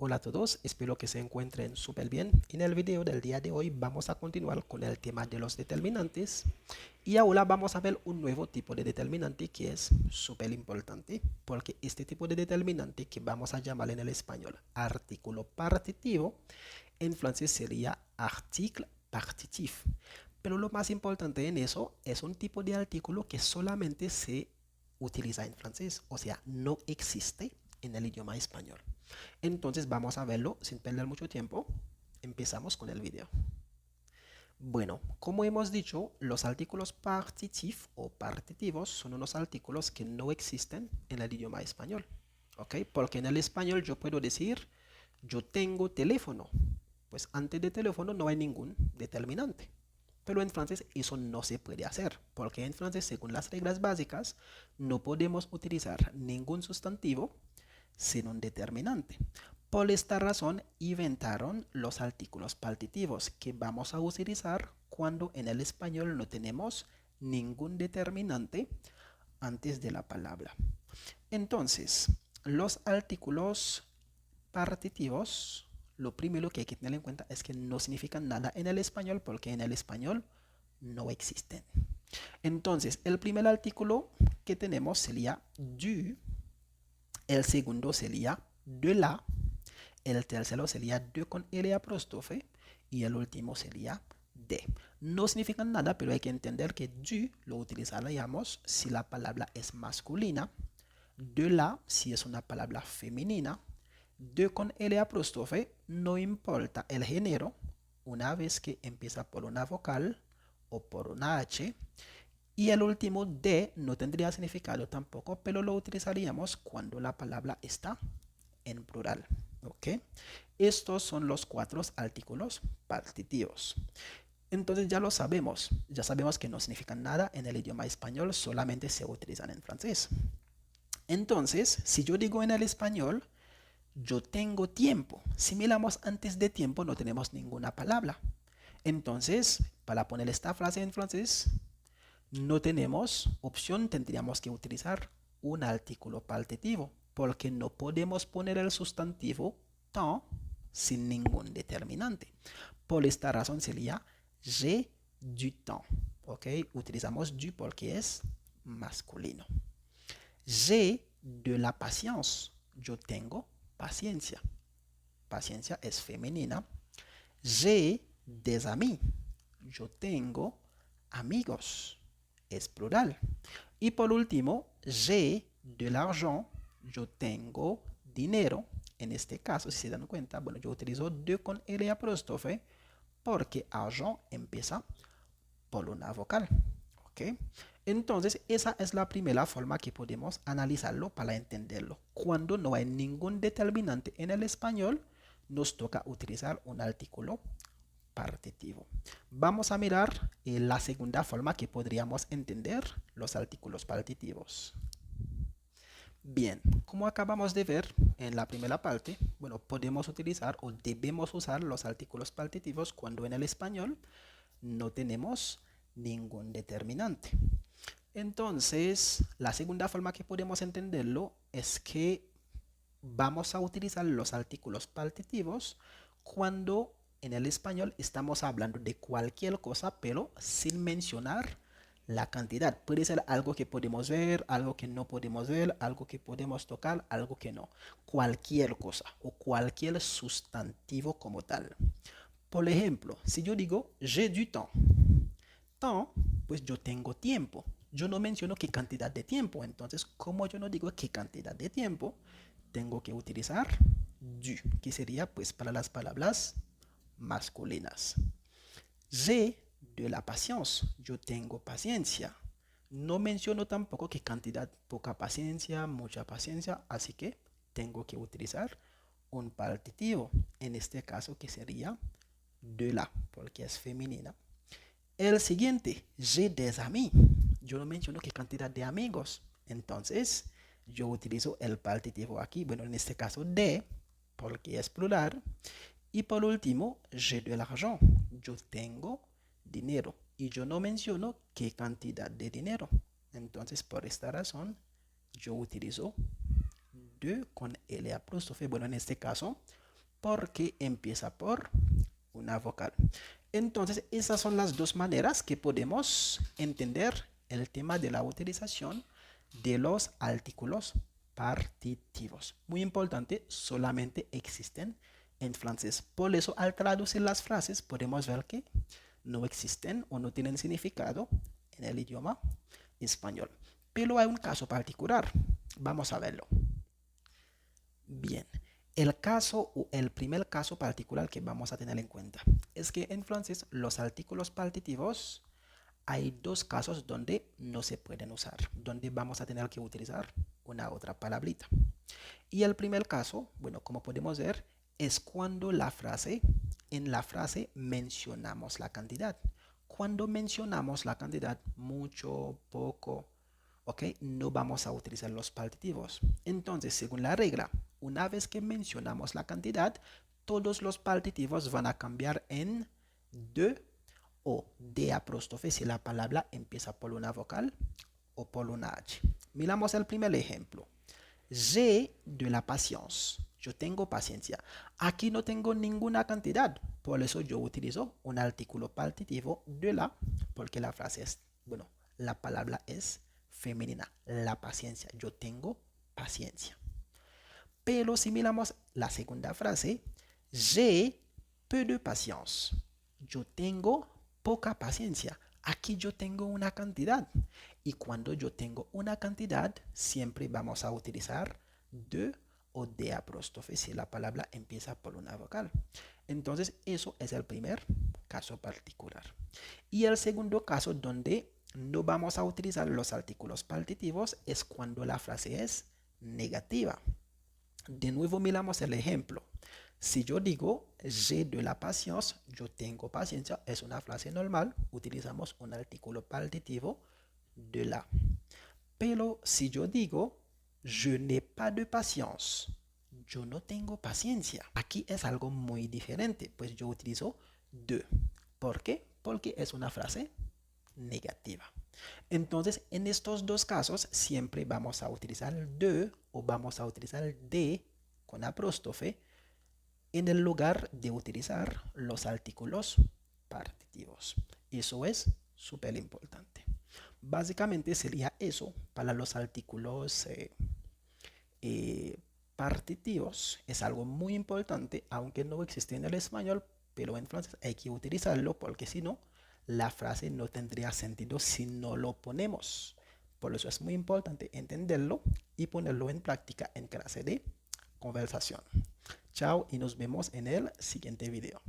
Hola a todos, espero que se encuentren súper bien. En el video del día de hoy vamos a continuar con el tema de los determinantes y ahora vamos a ver un nuevo tipo de determinante que es súper importante porque este tipo de determinante que vamos a llamar en el español artículo partitivo, en francés sería article partitif. Pero lo más importante en eso es un tipo de artículo que solamente se utiliza en francés, o sea, no existe en el idioma español. Entonces vamos a verlo sin perder mucho tiempo. Empezamos con el video. Bueno, como hemos dicho, los artículos partitif o partitivos son unos artículos que no existen en el idioma español. ¿Ok? Porque en el español yo puedo decir, yo tengo teléfono. Pues antes de teléfono no hay ningún determinante. Pero en francés eso no se puede hacer, porque en francés, según las reglas básicas, no podemos utilizar ningún sustantivo sin un determinante. Por esta razón inventaron los artículos partitivos que vamos a utilizar cuando en el español no tenemos ningún determinante antes de la palabra. Entonces, los artículos partitivos, lo primero que hay que tener en cuenta es que no significan nada en el español porque en el español no existen. Entonces, el primer artículo que tenemos sería du, el segundo sería de la, el tercero sería de con L apóstrofe y el último sería de. No significan nada, pero hay que entender que du lo utilizaríamos si la palabra es masculina, de la si es una palabra femenina, de con L apóstrofe no importa el género, una vez que empieza por una vocal o por una H, y el último de no tendría significado tampoco, pero lo utilizaríamos cuando la palabra está en plural. ¿Ok? Estos son los cuatro artículos partitivos. Entonces ya sabemos que no significan nada en el idioma español, solamente se utilizan en francés. Entonces, si yo digo en el español, yo tengo tiempo, si miramos antes de tiempo no tenemos ninguna palabra. Entonces, para poner esta frase en francés, no tenemos opción, tendríamos que utilizar un artículo partitivo, porque no podemos poner el sustantivo temps sin ningún determinante. Por esta razón sería j'ai du temps. ¿Ok? Utilizamos du porque es masculino. J'ai de la patience. Yo tengo paciencia. Paciencia es femenina. J'ai des amis. Yo tengo amigos. Es plural. Y por último, j'ai de l'argent. Yo tengo dinero. En este caso, si se dan cuenta, bueno, yo utilizo de con L apóstrofe porque argent empieza por una vocal. ¿Ok? Entonces, esa es la primera forma que podemos analizarlo para entenderlo. Cuando no hay ningún determinante en el español, nos toca utilizar un artículo partitivo. Vamos a mirar la segunda forma que podríamos entender los artículos partitivos. Bien, como acabamos de ver en la primera parte, bueno, podemos utilizar o debemos usar los artículos partitivos cuando en el español no tenemos ningún determinante. Entonces, la segunda forma que podemos entenderlo es que vamos a utilizar los artículos partitivos cuando en el español estamos hablando de cualquier cosa, pero sin mencionar la cantidad. Puede ser algo que podemos ver, algo que no podemos ver, algo que podemos tocar, algo que no. Cualquier cosa o cualquier sustantivo como tal. Por ejemplo, si yo digo j'ai du temps, temps, pues yo tengo tiempo. Yo no menciono qué cantidad de tiempo. Entonces, como yo no digo qué cantidad de tiempo, tengo que utilizar du, que sería pues para las palabras masculinas. J'ai de la patience. Yo tengo paciencia. No menciono tampoco qué cantidad, poca paciencia, mucha paciencia, así que tengo que utilizar un partitivo. En este caso, que sería de la, porque es femenina. El siguiente, j'ai des amis. Yo no menciono qué cantidad de amigos. Entonces, yo utilizo el partitivo aquí. Bueno, en este caso de, porque es plural. Y por último, j'ai de l'argent. Yo tengo dinero. Y yo no menciono qué cantidad de dinero. Entonces, por esta razón, yo utilizo de con L apóstrofe. Bueno, en este caso, porque empieza por una vocal. Entonces, esas son las dos maneras que podemos entender el tema de la utilización de los artículos partitivos. Muy importante, solamente existen en francés. Por eso, al traducir las frases, podemos ver que no existen o no tienen significado en el idioma español. Pero hay un caso particular. Vamos a verlo. Bien, el primer caso particular que vamos a tener en cuenta es que en francés los artículos partitivos hay dos casos donde no se pueden usar, donde vamos a tener que utilizar una otra palabrita. Y el primer caso, bueno, como podemos ver, es cuando en la frase mencionamos la cantidad. Cuando mencionamos la cantidad, mucho, poco, ¿ok? No vamos a utilizar los partitivos. Entonces, según la regla, una vez que mencionamos la cantidad, todos los partitivos van a cambiar en de o de apóstrofe si la palabra empieza por una vocal o por una H. Miramos el primer ejemplo. J'ai de la patience. Yo tengo paciencia. Aquí no tengo ninguna cantidad. Por eso yo utilizo un artículo partitivo de la, porque la frase es, bueno, la palabra es femenina. La paciencia. Yo tengo paciencia. Pero si miramos la segunda frase, j'ai peu de patience. Yo tengo poca paciencia. Aquí yo tengo una cantidad. Y cuando yo tengo una cantidad, siempre vamos a utilizar de o de apóstrofe si la palabra empieza por una vocal. Entonces, eso es el primer caso particular. Y el segundo caso donde no vamos a utilizar los artículos partitivos es cuando la frase es negativa. De nuevo miramos el ejemplo. Si yo digo j'ai de la patience, yo tengo paciencia, es una frase normal, utilizamos un artículo partitivo de la. Pero si yo digo je n'ai pas de patience, yo no tengo paciencia. Aquí es algo muy diferente, pues yo utilizo de. ¿Por qué? Porque es una frase negativa. Entonces, en estos dos casos, siempre vamos a utilizar de o vamos a utilizar de con apóstrofe en el lugar de utilizar los artículos partitivos. Eso es súper importante. Básicamente sería eso para los artículos partitivos. Es algo muy importante, aunque no existe en el español, pero en francés hay que utilizarlo porque si no, la frase no tendría sentido si no lo ponemos. Por eso es muy importante entenderlo y ponerlo en práctica en clase de conversación. Chao y nos vemos en el siguiente video.